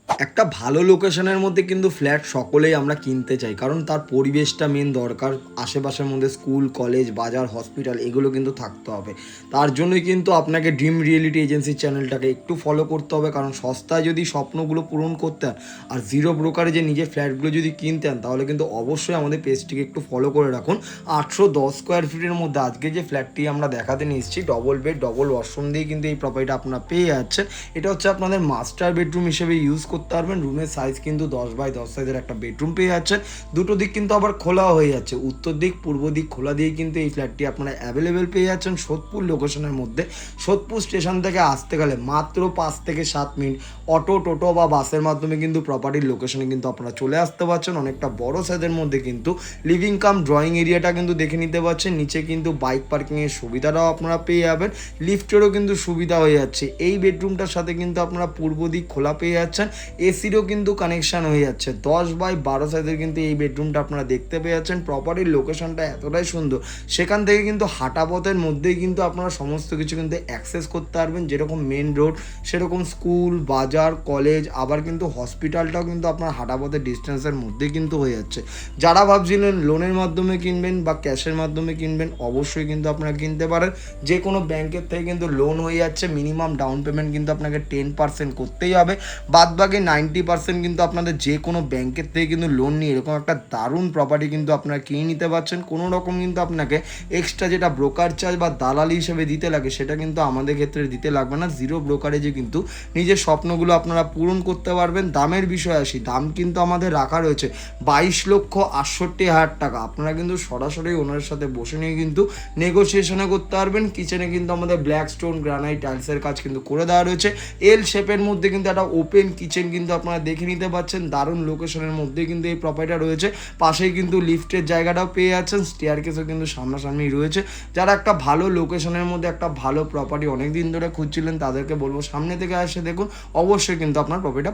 একটা ভালো লোকেশনের মধ্যে কিন্তু ফ্ল্যাট সকলেই আমরা কিনতে চাই, কারণ তার পরিবেশটা মেন দরকার। আশেপাশের মধ্যে স্কুল, কলেজ, বাজার, হসপিটাল এগুলো কিন্তু থাকতে হবে। তার জন্যই কিন্তু আপনাকে ড্রিম রিয়েলিটি এজেন্সি চ্যানেলটাকে একটু ফলো করতে হবে, কারণ সস্তায় যদি স্বপ্নগুলো পূরণ করতে হন আর জিরো ব্রোকারে যে নিজের ফ্ল্যাটগুলো যদি কিনতে হন, তাহলে কিন্তু অবশ্যই আমাদের পেজটিকে একটু ফলো করে রাখুন। 810 স্কোয়ার ফিটের মধ্যে আজকে যে ফ্ল্যাটটি আমরা দেখাতে নিয়ে এসেছি, ডবল বেড, ডবল ওয়াশরুম দিয়ে কিন্তু এই প্রপার্টিটা আপনারা পেয়ে যাচ্ছেন। এটা হচ্ছে আপনাদের মাস্টার বেডরুম হিসেবে ইউজ করতে পারবেন। রুমের সাইজ কিন্তু 10x10 সাইজের একটা বেডরুম পেয়ে যাচ্ছেন। দুটো দিক কিন্তু আবার খোলা হয়ে যাচ্ছে, উত্তর দিক পূর্ব দিক খোলা দিয়ে কিন্তু এই ফ্ল্যাটটি আপনারা অ্যাভেলেবেল পেয়ে যাচ্ছেন সোদপুর লোকেশনের মধ্যে। সোদপুর স্টেশন থেকে আসতে গেলে মাত্র 5 থেকে 7 মিনিট অটো, টোটো বা বাসের মাধ্যমে কিন্তু প্রপার্টির লোকেশনে কিন্তু আপনারা চলে আসতে পারছেন। অনেকটা বড় সাইজের মধ্যে কিন্তু লিভিং কাম ড্রয়িং এরিয়াটা কিন্তু দেখে নিতে পারছেন। নিচে কিন্তু বাইক পার্কিংয়ের সুবিধাটাও আপনারা পেয়ে যাবেন, লিফটেরও কিন্তু সুবিধা হয়ে যাচ্ছে। এই বেডরুমটার সাথে কিন্তু আপনারা পূর্ব দিক খোলা পেয়ে যাচ্ছেন, এসিরও কিন্তু কানেকশান হয়ে যাচ্ছে। 10x12 সাইজের কিন্তু এই বেডরুমটা আপনারা দেখতে পেয়ে যাচ্ছেন। প্রপার্টির লোকেশনটা এতটাই সুন্দর, সেখান থেকে কিন্তু হাঁটা পথের মধ্যেই কিন্তু আপনারা সমস্ত কিছু কিন্তু অ্যাক্সেস করতে পারবেন। যেরকম মেন রোড, সেরকম স্কুল, বাজার, কলেজ, আবার কিন্তু হসপিটালটাও কিন্তু আপনার হাঁটা পথের ডিস্টেন্সের মধ্যেই কিন্তু হয়ে যাচ্ছে। যারা ভাবছিলেন লোনের মাধ্যমে কিনবেন বা ক্যাশের মাধ্যমে কিনবেন, অবশ্যই কিন্তু আপনারা কিনতে পারেন। যে কোনো ব্যাংকের থেকে কিন্তু লোন হয়ে যাচ্ছে। মিনিমাম ডাউন পেমেন্ট কিন্তু আপনাকে 10% করতেই হবে, বাদ বাকি 90% কিন্তু আপনাদের যে কোনো ব্যাংকের থেকে কিন্তু লোন নিয়ে এরকম একটা দারুণ প্রপার্টি কিন্তু আপনারা কিনে নিতে পারছেন। কোনো রকম কিন্তু আপনাকে এক্সট্রা যেটা ব্রোকার চার্জ বা দালালি হিসেবে দিতে লাগে, সেটা কিন্তু আমাদের ক্ষেত্রে দিতে লাগবে না। জিরো ব্রোকারেজে কিন্তু নিজের স্বপ্নগুলো আপনারা পূরণ করতে পারবেন। দামের বিষয়ে আসি, দাম কিন্তু আমাদের রাখা রয়েছে 22,68,000 টাকা। আপনারা কিন্তু সরাসরি ওনার সাথে বসে নিয়ে কিন্তু নেগোসিয়েশনে করতে পারবেন। কিচেনে কিন্তু আমাদের ব্ল্যাক স্টোন গ্রানাইট টাইলসের কাজ কিন্তু করে দেওয়া রয়েছে। এল শেপের মধ্যে কিন্তু একটা ওপেন কিচেন কিন্তু আপনারা দেখে নিতে পাচ্ছেন। দারুণ লোকেশনের মধ্যে কিন্তু এই প্রপার্টিটা রয়েছে। পাশেই কিন্তু লিফটের জায়গাটাও পেয়ে যাচ্ছেন, স্টেয়ার কেসও কিন্তু সামনাসামনি রয়েছে। যারা একটা ভালো লোকেশনের মধ্যে একটা ভালো প্রপার্টি অনেক দিন ধরে খুঁজছিলেন, তাদেরকে বলবো সামনে থেকে আসে দেখুন, অবশ্যই কিন্তু আপনার প্রপার্টিটা